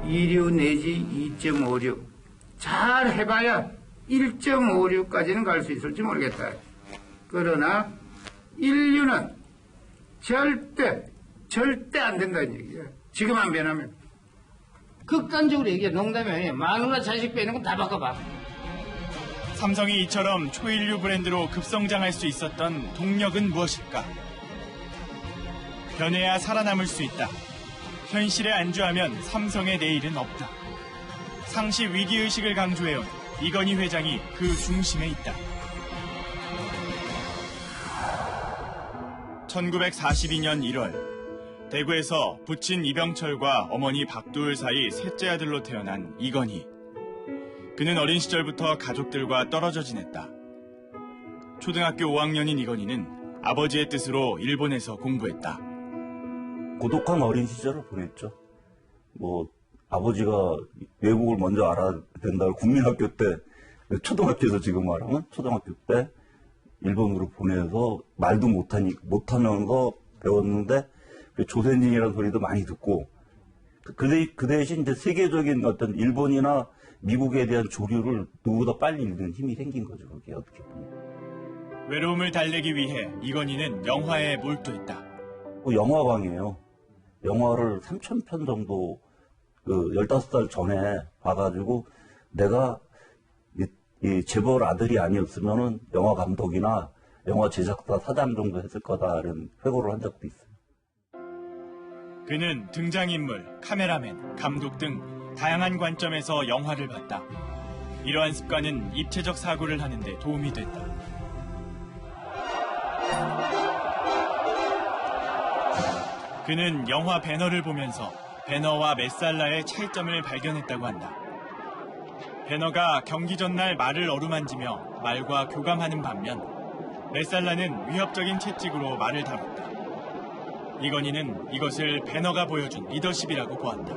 2류 내지 2.56. 잘 해봐야 1.56까지는 갈 수 있을지 모르겠다. 그러나 1류는 절대 안 된다는 얘기야. 지금 안 변하면. 극단적으로 얘기해. 농담이 마누라 자식 빼는 건 다 바꿔봐. 삼성이 이처럼 초일류 브랜드로 급성장할 수 있었던 동력은 무엇일까? 변해야 살아남을 수 있다. 현실에 안주하면 삼성의 내일은 없다. 상시 위기의식을 강조해온 이건희 회장이 그 중심에 있다. 1942년 1월 대구에서 부친 이병철과 어머니 박두을 사이 셋째 아들로 태어난 이건희. 그는 어린 시절부터 가족들과 떨어져 지냈다. 초등학교 5학년인 이건희는 아버지의 뜻으로 일본에서 공부했다. 고독한 어린 시절을 보냈죠. 아버지가 외국을 먼저 알아야 된다고 국민학교 때, 초등학교에서 지금 말하면 초등학교 때 일본으로 보내서 말도 못하면서 배웠는데 조선인이라는 소리도 많이 듣고 그 대신 이제 세계적인 어떤 일본이나 미국에 대한 조류를 누구보다 빨리 읽는 힘이 생긴 거죠. 그게 어떻게 보면. 외로움을 달래기 위해 이건희는 영화에 몰두했다. 영화광이에요. 영화를 3,000편 정도 15살 전에 봐가지고 내가 이 재벌 아들이 아니었으면은 영화 감독이나 영화 제작사 사장 정도 했을 거다라는 회고를 한 적도 있어요. 그는 등장인물, 카메라맨, 감독 등 다양한 관점에서 영화를 봤다. 이러한 습관은 입체적 사고를 하는데 도움이 됐다. 그는 영화 배너를 보면서 배너와 메살라의 차이점을 발견했다고 한다. 배너가 경기 전날 말을 어루만지며 말과 교감하는 반면 메살라는 위협적인 채찍으로 말을 다뤘다. 이건희는 이것을 배너가 보여준 리더십이라고 보았다.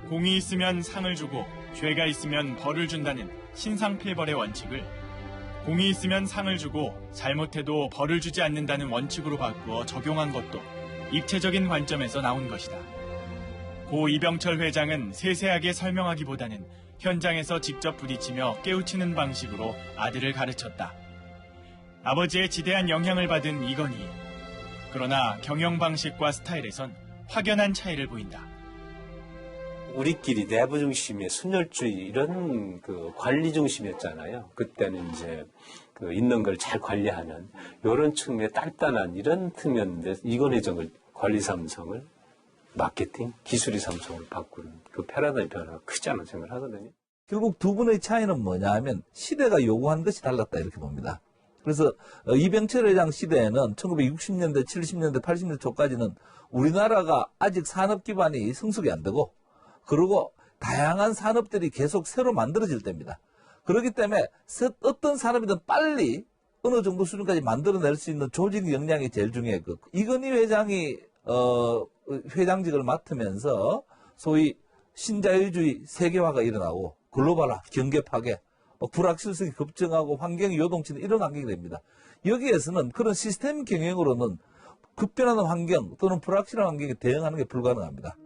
공이 있으면 상을 주고 죄가 있으면 벌을 준다는 신상필벌의 원칙을 공이 있으면 상을 주고 잘못해도 벌을 주지 않는다는 원칙으로 바꾸어 적용한 것도 입체적인 관점에서 나온 것이다. 고 이병철 회장은 세세하게 설명하기보다는 현장에서 직접 부딪히며 깨우치는 방식으로 아들을 가르쳤다. 아버지의 지대한 영향을 받은 이건희. 그러나 경영 방식과 스타일에선 확연한 차이를 보인다. 우리끼리 내부 중심의 순혈주의 이런 관리 중심이었잖아요. 그때는 이제 있는 걸 잘 관리하는 이런 측면의 단단한 이런 측면인데 이건희 정을 관리 삼성을 마케팅, 기술이 삼성을 바꾸는 그 패러다임 변화가 크지 않은 생각을 하거든요. 결국 두 분의 차이는 뭐냐 하면 시대가 요구한 것이 달랐다 이렇게 봅니다. 그래서 이병철 회장 시대에는 1960년대, 70년대, 80년대 초까지는 우리나라가 아직 산업 기반이 성숙이 안 되고 그리고 다양한 산업들이 계속 새로 만들어질 때입니다. 그렇기 때문에 어떤 산업이든 빨리 어느 정도 수준까지 만들어낼 수 있는 조직 역량이 제일 중요했고 이건희 회장이 회장직을 맡으면서 소위 신자유주의 세계화가 일어나고 글로벌화, 경계 파괴, 불확실성이 급증하고 환경이 요동치는 이런 환경이 됩니다. 여기에서는 그런 시스템 경영으로는 급변하는 환경 또는 불확실한 환경에 대응하는 게 불가능합니다.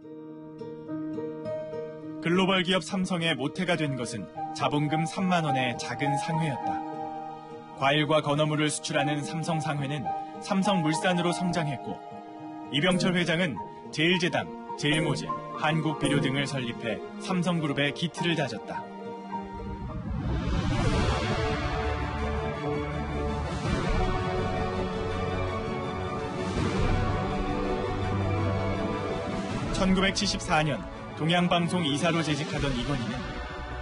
글로벌 기업 삼성의 모태가 된 것은 자본금 3만 원의 작은 상회였다. 과일과 건어물을 수출하는 삼성 상회는 삼성물산으로 성장했고 이병철 회장은 제일제당, 제일모직, 한국비료 등을 설립해 삼성그룹의 기틀을 다졌다. (1974년) 동양방송 이사로 재직하던 이건희는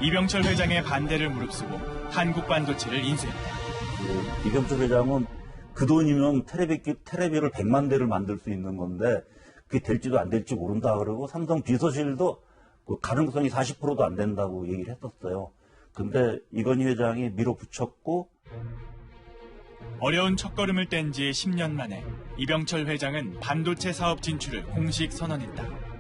이병철 회장의 반대를 무릅쓰고 한국반도체를 인수했다. 이병철 회장은 그 돈이면 테레비를 100만 대를 만들 수 있는 건데 그게 될지도 안 될지 모른다 그러고 삼성 비서실도 가능성이 40%도 안 된다고 얘기를 했었어요. 근데 이건희 회장이 밀어붙였고 어려운 첫걸음을 뗀 지 10년 만에 이병철 회장은 반도체 사업 진출을 공식 선언했다.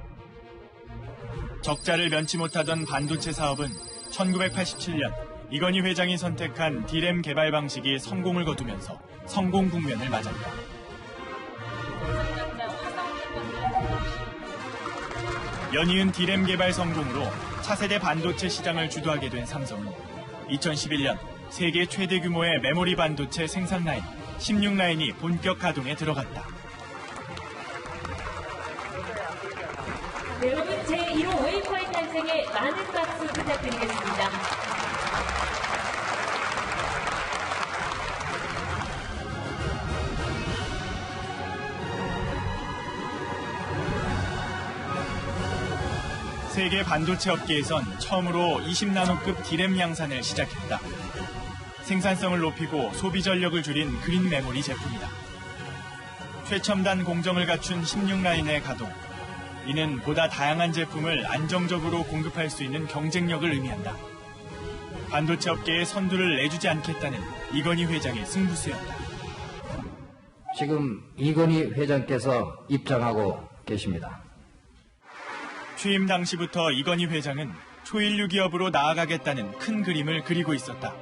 적자를 면치 못하던 반도체 사업은 1987년 이건희 회장이 선택한 D램 개발 방식이 성공을 거두면서 성공 국면을 맞았다. 연이은 D램 개발 성공으로 차세대 반도체 시장을 주도하게 된 삼성은 2011년 세계 최대 규모의 메모리 반도체 생산 라인 16라인이 본격 가동에 들어갔다. 네, 여러분 제1호 웨이파이 탄생에 많은 박수 부탁드리겠습니다. 세계 반도체 업계에선 처음으로 20나노급 D램 양산을 시작했다. 생산성을 높이고 소비 전력을 줄인 그린 메모리 제품이다. 최첨단 공정을 갖춘 16라인의 가동. 이는 보다 다양한 제품을 안정적으로 공급할 수 있는 경쟁력을 의미한다. 반도체 업계에 선두를 내주지 않겠다는 이건희 회장의 승부수였다. 지금 이건희 회장께서 입장하고 계십니다. 취임 당시부터 이건희 회장은 초일류 기업으로 나아가겠다는 큰 그림을 그리고 있었다.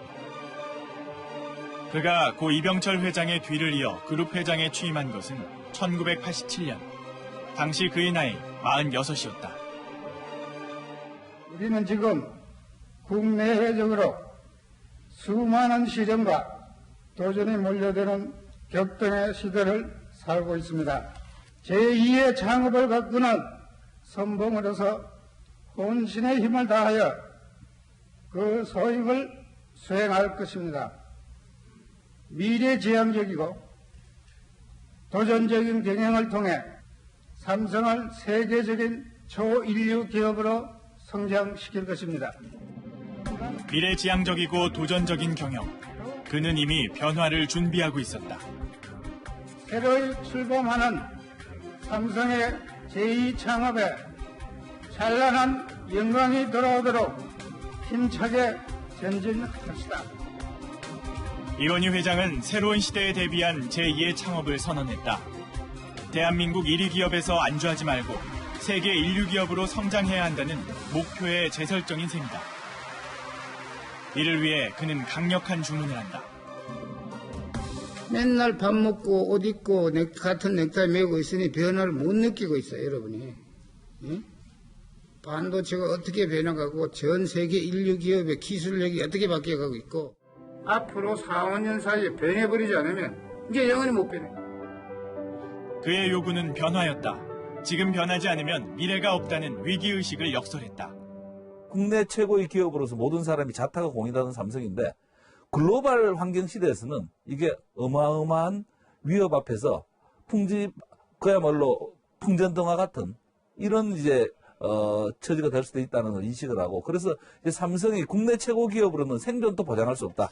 그가 고 이병철 회장의 뒤를 이어 그룹 회장에 취임한 것은 1987년. 당시 그의 나이 46이었다. 우리는 지금 국내외적으로 수많은 시련과 도전이 몰려드는 격동의 시대를 살고 있습니다. 제2의 창업을 갖고는 선봉으로서 혼신의 힘을 다하여 그 소임을 수행할 것입니다. 미래지향적이고 도전적인 경영을 통해 삼성을 세계적인 초인류 기업으로 성장시킬 것입니다. 미래지향적이고 도전적인 경영. 그는 이미 변화를 준비하고 있었다. 새로이 출범하는 삼성의 제2창업에 찬란한 영광이 돌아오도록 힘차게 전진합시다. 이건희 회장은 새로운 시대에 대비한 제2의 창업을 선언했다. 대한민국 1위 기업에서 안주하지 말고 세계 인류 기업으로 성장해야 한다는 목표의 재설정인 셈이다. 이를 위해 그는 강력한 주문을 한다. 맨날 밥 먹고 옷 입고 같은 넥타이 메고 있으니 변화를 못 느끼고 있어요, 여러분이. 응? 반도체가 어떻게 변해가고 전 세계 인류 기업의 기술력이 어떻게 바뀌어가고 있고 앞으로 4, 5년 사이에 변해버리지 않으면 이제 영원히 못 변해. 그의 요구는 변화였다. 지금 변하지 않으면 미래가 없다는 위기의식을 역설했다. 국내 최고의 기업으로서 모든 사람이 자타가 공인하는 삼성인데 글로벌 환경 시대에서는 이게 어마어마한 위협 앞에서 그야말로 풍전등화 같은 이런 처지가 될 수도 있다는 걸 인식을 하고 그래서 삼성이 국내 최고 기업으로는 생존도 보장할 수 없다.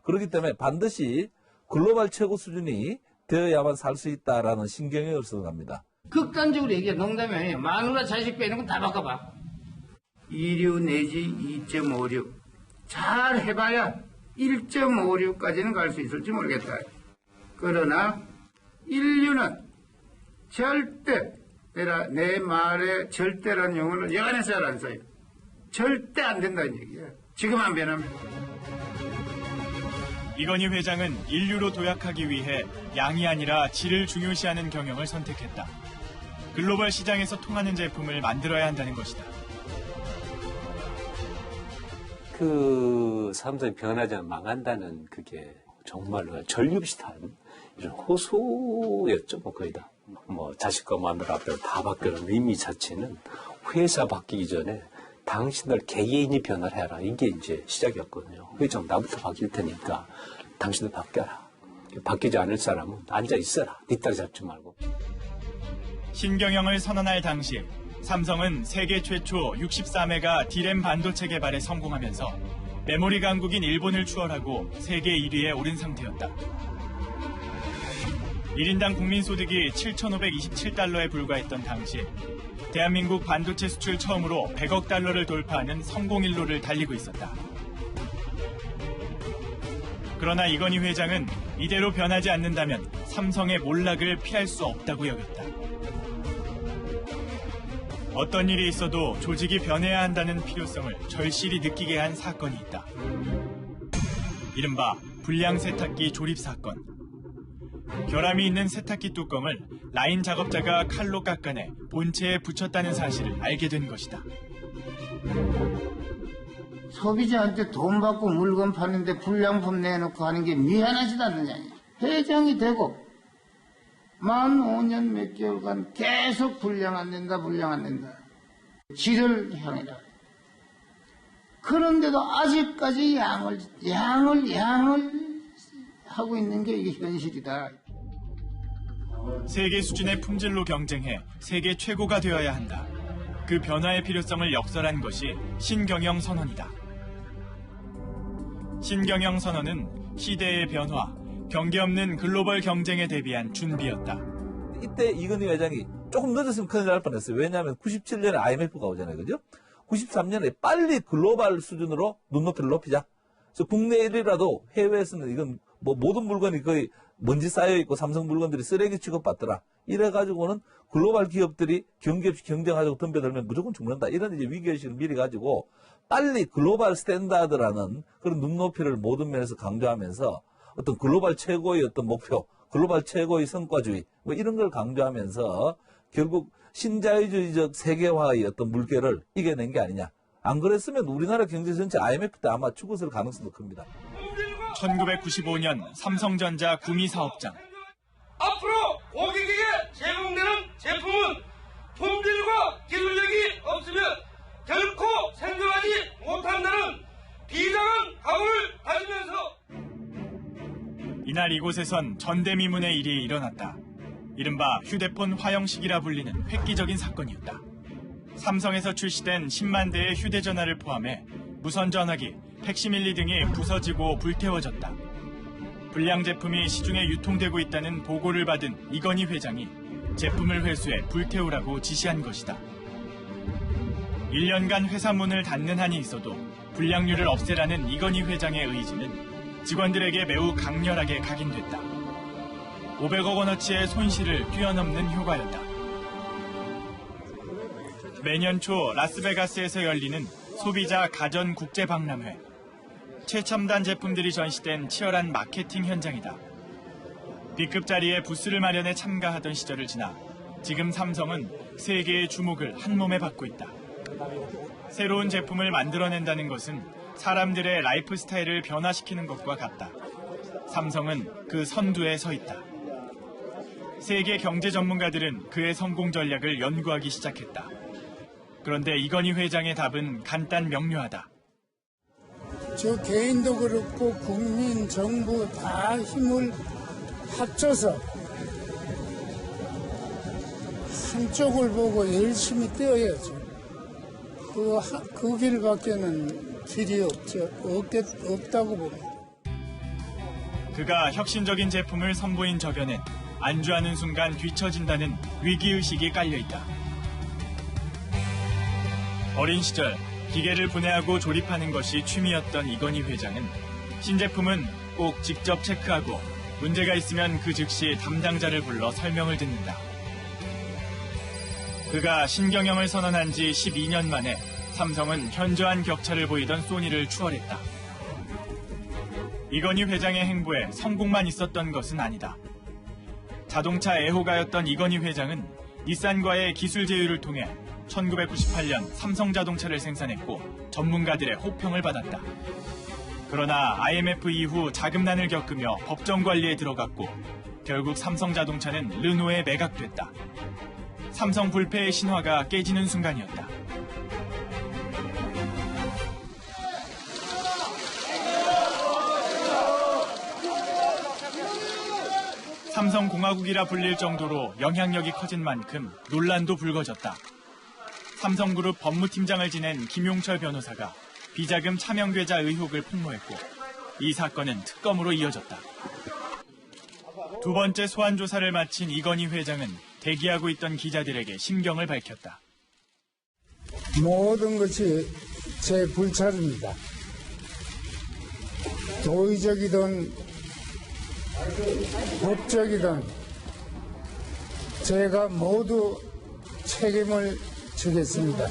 그렇기 때문에 반드시 글로벌 최고 수준이 되어야만 살 수 있다라는 신경을 써갑니다. 극단적으로 얘기해 농담이 아니에요. 마누라 자식 빼는 건 다 바꿔봐. 2류 내지 2.56 잘 해봐야 1.56까지는 갈 수 있을지 모르겠다. 그러나 인류는 절대 내 말에 절대라는 용어를 여간에 잘 안 써요. 절대 안 된다는 얘기야. 지금 안 변하면. 이건희 회장은 인류로 도약하기 위해 양이 아니라 질을 중요시하는 경영을 선택했다. 글로벌 시장에서 통하는 제품을 만들어야 한다는 것이다. 그 삼성이 변하지 않으면 망한다는 그게 정말로 전립시한 이런 호소였죠, 뭐 거의 다. 뭐 자식과 마누라 앞에 다 바뀌는 의미 자체는 회사 바뀌기 전에 당신들 개개인이 변화를 해라. 이게 이제 시작이었거든요. 회장 나부터 바뀔 테니까 당신들 바뀌어라. 바뀌지 않을 사람은 앉아 있어라. 뒷다리 잡지 말고. 신경영을 선언할 당시 삼성은 세계 최초 64메가 D램 반도체 개발에 성공하면서 메모리 강국인 일본을 추월하고 세계 1위에 오른 상태였다. 1인당 국민소득이 7,527달러에 불과했던 당시 대한민국 반도체 수출 처음으로 100억 달러를 돌파하는 성공일로를 달리고 있었다. 그러나 이건희 회장은 이대로 변하지 않는다면 삼성의 몰락을 피할 수 없다고 여겼다. 어떤 일이 있어도 조직이 변해야 한다는 필요성을 절실히 느끼게 한 사건이 있다. 이른바 불량 세탁기 조립 사건. 결함이 있는 세탁기 뚜껑을 라인 작업자가 칼로 깎아내 본체에 붙였다는 사실을 알게 된 것이다. 소비자한테 돈 받고 물건 파는데 불량품 내놓고 하는 게 미안하지도 않느냐. 회장이 되고 만 5년 몇 개월간 계속 불량 안 된다. 질을 향해라. 그런데도 아직까지 양을 하고 있는 게 이게 현실이다. 세계 수준의 품질로 경쟁해 세계 최고가 되어야 한다. 그 변화의 필요성을 역설한 것이 신경영 선언이다. 신경영 선언은 시대의 변화, 경계 없는 글로벌 경쟁에 대비한 준비였다. 이때 이건희 회장이 조금 늦었으면 큰일 날 뻔했어요. 왜냐하면 97년에 IMF가 오잖아요. 그죠? 93년에 빨리 글로벌 수준으로 눈높이를 높이자. 그래서 국내 1위라도 해외에서는 이건 뭐 모든 물건이 거의 먼지 쌓여있고 삼성 물건들이 쓰레기 취급받더라. 이래가지고는 글로벌 기업들이 경기 없이 경쟁하자고 덤벼들면 무조건 죽는다. 이런 이제 위기의식을 미리 가지고 빨리 글로벌 스탠다드라는 그런 눈높이를 모든 면에서 강조하면서 어떤 글로벌 최고의 어떤 목표, 글로벌 최고의 성과주의 뭐 이런 걸 강조하면서 결국 신자유주의적 세계화의 어떤 물결을 이겨낸 게 아니냐. 안 그랬으면 우리나라 경제 전체 IMF 때 아마 죽었을 가능성도 큽니다. 1995년 삼성전자 구미 사업장. 앞으로 고객에게 제공되는 제품은 품질과 기술력이 없으면 결코 생존하지 못한다는 비장한 각오를 가지면서 이날 이곳에선 전대미문의 일이 일어났다. 이른바 휴대폰 화형식이라 불리는 획기적인 사건이었다. 삼성에서 출시된 10만 대의 휴대전화를 포함해 무선전화기, 팩시밀리 등이 부서지고 불태워졌다. 불량 제품이 시중에 유통되고 있다는 보고를 받은 이건희 회장이 제품을 회수해 불태우라고 지시한 것이다. 1년간 회사 문을 닫는 한이 있어도 불량률을 없애라는 이건희 회장의 의지는 직원들에게 매우 강렬하게 각인됐다. 500억 원어치의 손실을 뛰어넘는 효과였다. 매년 초 라스베가스에서 열리는 소비자 가전 국제박람회. 최첨단 제품들이 전시된 치열한 마케팅 현장이다. B급 자리에 부스를 마련해 참가하던 시절을 지나 지금 삼성은 세계의 주목을 한몸에 받고 있다. 새로운 제품을 만들어낸다는 것은 사람들의 라이프 스타일을 변화시키는 것과 같다. 삼성은 그 선두에 서 있다. 세계 경제 전문가들은 그의 성공 전략을 연구하기 시작했다. 그런데 이건희 회장의 답은 간단 명료하다. 저 개인도 그렇고 국민, 정부 다 힘을 합쳐서 한쪽을 보고 열심히 뛰어야죠. 그 길밖에는 길이 없다고 봅니다. 그가 혁신적인 제품을 선보인 저변엔 안주하는 순간 뒤처진다는 위기의식이 깔려있다. 어린 시절 기계를 분해하고 조립하는 것이 취미였던 이건희 회장은 신제품은 꼭 직접 체크하고 문제가 있으면 그 즉시 담당자를 불러 설명을 듣는다. 그가 신경영을 선언한 지 12년 만에 삼성은 현저한 격차를 보이던 소니를 추월했다. 이건희 회장의 행보에 성공만 있었던 것은 아니다. 자동차 애호가였던 이건희 회장은 닛산과의 기술 제휴를 통해 1998년 삼성자동차를 생산했고 전문가들의 호평을 받았다. 그러나 IMF 이후 자금난을 겪으며 법정 관리에 들어갔고 결국 삼성자동차는 르노에 매각됐다. 삼성 불패의 신화가 깨지는 순간이었다. 삼성공화국이라 불릴 정도로 영향력이 커진 만큼 논란도 불거졌다. 삼성그룹 법무팀장을 지낸 김용철 변호사가 비자금 차명계좌 의혹을 폭로했고 이 사건은 특검으로 이어졌다. 두 번째 소환 조사를 마친 이건희 회장은 대기하고 있던 기자들에게 심경을 밝혔다. 모든 것이 제 불찰입니다. 도의적이든 법적이든 제가 모두 책임을 지겠습니다.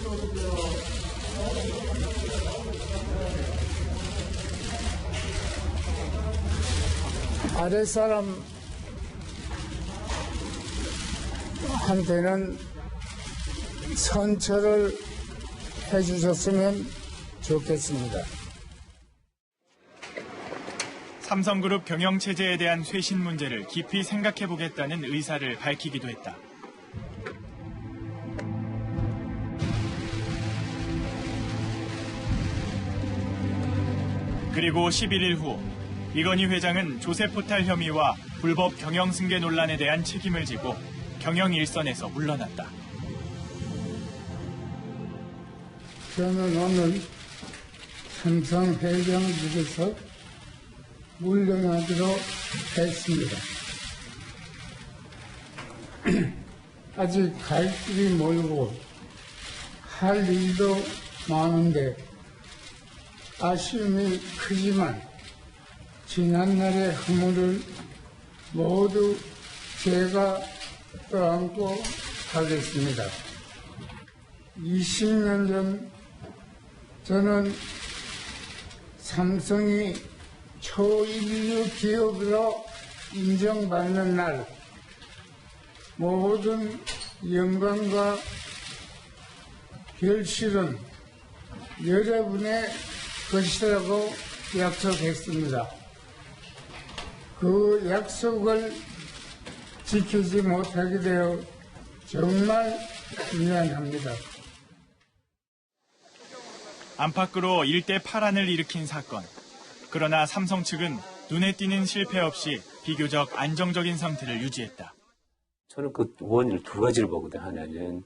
아랫사람 한테는 선처를 해주셨으면 좋겠습니다. 삼성그룹 경영체제에 대한 쇄신 문제를 깊이 생각해보겠다는 의사를 밝히기도 했다. 그리고 11일 후 이건희 회장은 조세포탈 혐의와 불법 경영승계 논란에 대한 책임을 지고 경영 일선에서 물러났다. 저는 오늘 삼성 회장직에서 물러나기로 했습니다. 아직 갈 길이 멀고 할 일도 많은데 아쉬움이 크지만 지난날의 허물을 모두 제가 떠안고 가겠습니다. 20년 전 저는 삼성이 초일류 기업으로 인정받는 날 모든 영광과 결실은 여러분의 것이라고 약속했습니다. 그 약속을 지키지 못하게 되어 정말 미안합니다. 안팎으로 일대 파란을 일으킨 사건. 그러나 삼성 측은 눈에 띄는 실패 없이 비교적 안정적인 상태를 유지했다. 저는 그 원인을 두 가지를 보거든요. 하나는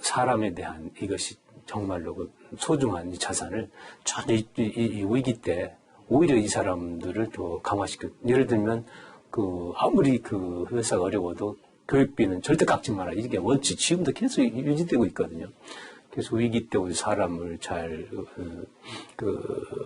사람에 대한 이것이 정말로 그 소중한 이 자산을 전혀 이 위기 때 오히려 이 사람들을 더 강화시켜. 예를 들면 그 아무리 그 회사가 어려워도 교육비는 절대 깎지 마라. 이게 원칙 지금도 계속 유지되고 있거든요. 그래서 위기 때 우리 사람을 잘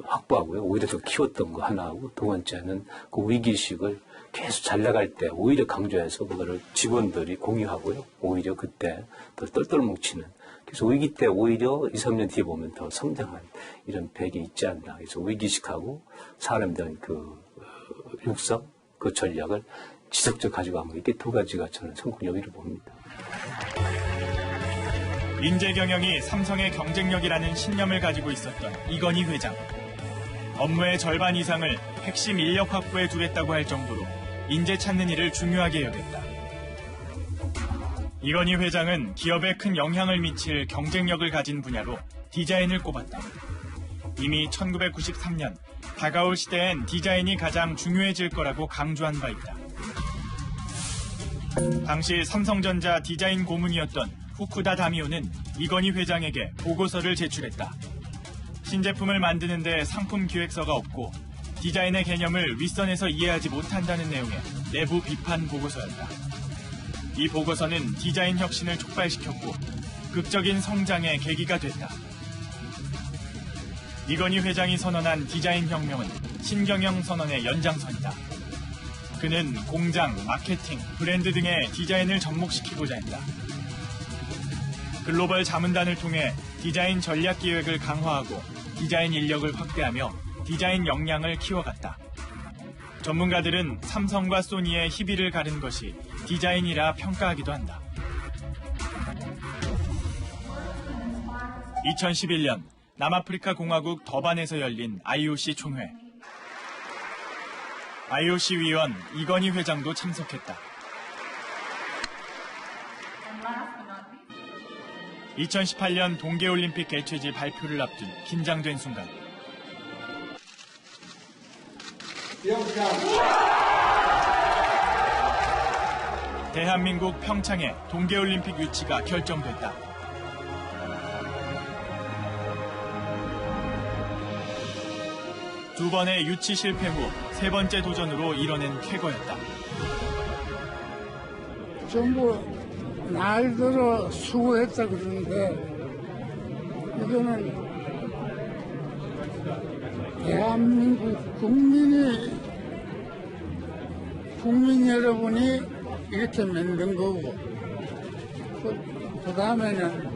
확보하고요. 오히려 더 키웠던 거 하나하고 두 번째는 그 위기의식을 계속 잘 나갈 때 오히려 강조해서 그거를 직원들이 공유하고요. 오히려 그때 더 똘똘 뭉치는. 그래서 위기 때 오히려 2, 3년 뒤에 보면 더 성장한 이런 배경이 있지 않나. 그래서 위기의식하고 사람에 대한 그 육성, 그 전략을 지속적으로 가져간 거. 이게 두 가지가 저는 성공 요인을 봅니다. 인재 경영이 삼성의 경쟁력이라는 신념을 가지고 있었던 이건희 회장. 업무의 절반 이상을 핵심 인력 확보에 두겠다고 할 정도로 인재 찾는 일을 중요하게 여겼다. 이건희 회장은 기업에 큰 영향을 미칠 경쟁력을 가진 분야로 디자인을 꼽았다. 이미 1993년 다가올 시대엔 디자인이 가장 중요해질 거라고 강조한 바 있다. 당시 삼성전자 디자인 고문이었던 후쿠다 다미오는 이건희 회장에게 보고서를 제출했다. 신제품을 만드는데 상품 기획서가 없고 디자인의 개념을 윗선에서 이해하지 못한다는 내용의 내부 비판 보고서였다. 이 보고서는 디자인 혁신을 촉발시켰고 극적인 성장의 계기가 됐다. 이건희 회장이 선언한 디자인 혁명은 신경영 선언의 연장선이다. 그는 공장, 마케팅, 브랜드 등의 디자인을 접목시키고자 했다. 글로벌 자문단을 통해 디자인 전략 기획을 강화하고 디자인 인력을 확대하며 디자인 역량을 키워갔다. 전문가들은 삼성과 소니의 희비를 가른 것이 디자인이라 평가하기도 한다. 2011년 남아프리카 공화국 더반에서 열린 IOC 총회. IOC 위원 이건희 회장도 참석했다. 2018년 동계올림픽 개최지 발표를 앞둔 긴장된 순간. 대한민국 평창의 동계올림픽 유치가 결정됐다. 두 번의 유치 실패 후 세 번째 도전으로 이뤄낸 쾌거였다. 전부 날들어 수고했다 그러는데 이거는 대한민국 국민 여러분이 이렇게 만든 거고 그 다음에는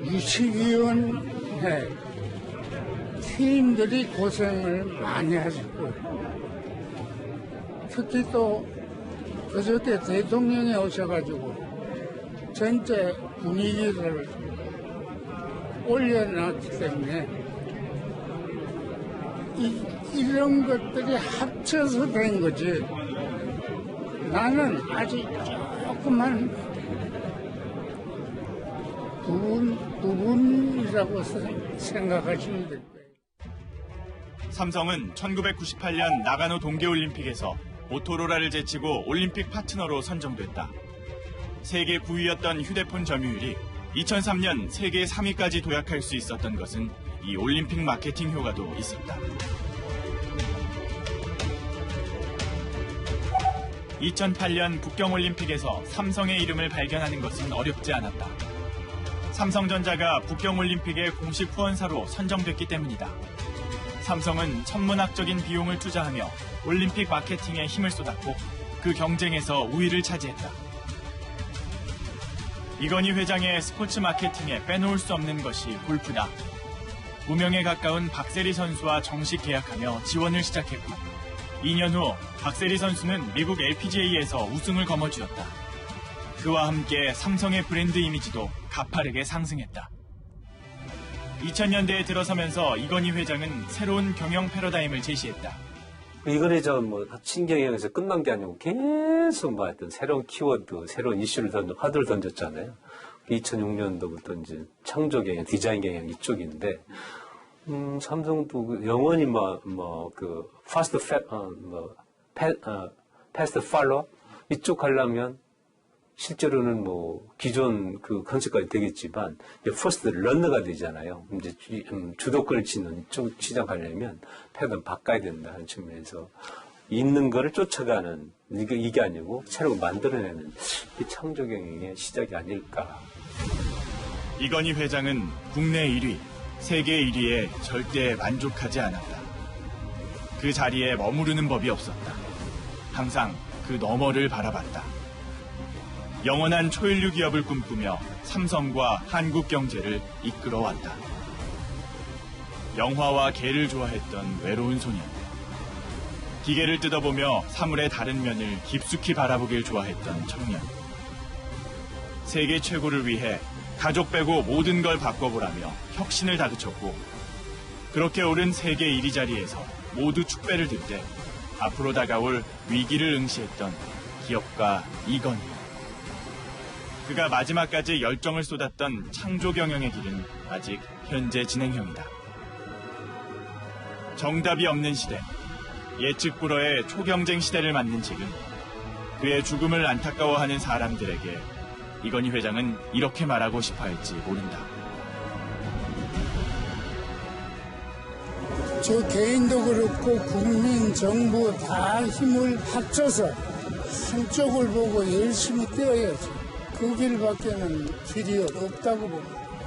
유치위원회 팀들이 고생을 많이 하셨고 특히 또 그저께 대통령이 오셔가지고 전체 분위기를 올려놨기 때문에 이런 것들이 합쳐서 된 거지. 나는 아직 조그만 부분이라고 생각하시면 될 거예요. 삼성은 1998년 나가노 동계올림픽에서 모토로라를 제치고 올림픽 파트너로 선정됐다. 세계 9위였던 휴대폰 점유율이 2003년 세계 3위까지 도약할 수 있었던 것은 이 올림픽 마케팅 효과도 있었다. 2008년 북경올림픽에서 삼성의 이름을 발견하는 것은 어렵지 않았다. 삼성전자가 북경올림픽의 공식 후원사로 선정됐기 때문이다. 삼성은 천문학적인 비용을 투자하며 올림픽 마케팅에 힘을 쏟았고 그 경쟁에서 우위를 차지했다. 이건희 회장의 스포츠 마케팅에 빼놓을 수 없는 것이 골프다. 무명에 가까운 박세리 선수와 정식 계약하며 지원을 시작했고 2년 후 박세리 선수는 미국 LPGA에서 우승을 거머쥐었다. 그와 함께 삼성의 브랜드 이미지도 가파르게 상승했다. 2000년대에 들어서면서 이건희 회장은 새로운 경영 패러다임을 제시했다. 이건희 회장은 신경영에서 끝난 게 아니고 계속 어떤 새로운 키워드, 새로운 이슈를 화두를 던졌잖아요. 2006년도부터 이제 창조 경영, 디자인 경영 이쪽인데, 삼성도 영원히 패스트 팔로 이쪽 하려면 실제로는 기존 그 컨셉까지 되겠지만, 퍼스트 런너가 되잖아요. 이제 주도권을 쥐는 이쪽 시장 가려면 패턴 바꿔야 된다는 측면에서 있는 거를 쫓아가는 이게 아니고 새로 만들어내는 이 창조 경영의 시작이 아닐까. 이건희 회장은 국내 1위, 세계 1위에 절대 만족하지 않았다. 그 자리에 머무르는 법이 없었다. 항상 그 너머를 바라봤다. 영원한 초일류 기업을 꿈꾸며 삼성과 한국 경제를 이끌어왔다. 영화와 개를 좋아했던 외로운 소년. 기계를 뜯어보며 사물의 다른 면을 깊숙이 바라보길 좋아했던 청년. 세계 최고를 위해 가족 빼고 모든 걸 바꿔보라며 혁신을 다그쳤고 그렇게 오른 세계 1위 자리에서 모두 축배를 들 때 앞으로 다가올 위기를 응시했던 기업가 이건희. 그가 마지막까지 열정을 쏟았던 창조 경영의 길은 아직 현재 진행형이다. 정답이 없는 시대, 예측 불허의 초경쟁 시대를 맞는 지금, 그의 죽음을 안타까워하는 사람들에게 이건희 회장은 이렇게 말하고 싶어 할지 모른다. 저 개인도 그렇고 국민, 정부 다 힘을 합쳐서 한쪽을 보고 열심히 뛰어야지. 그 길밖에는 길이 없다고 봅니다.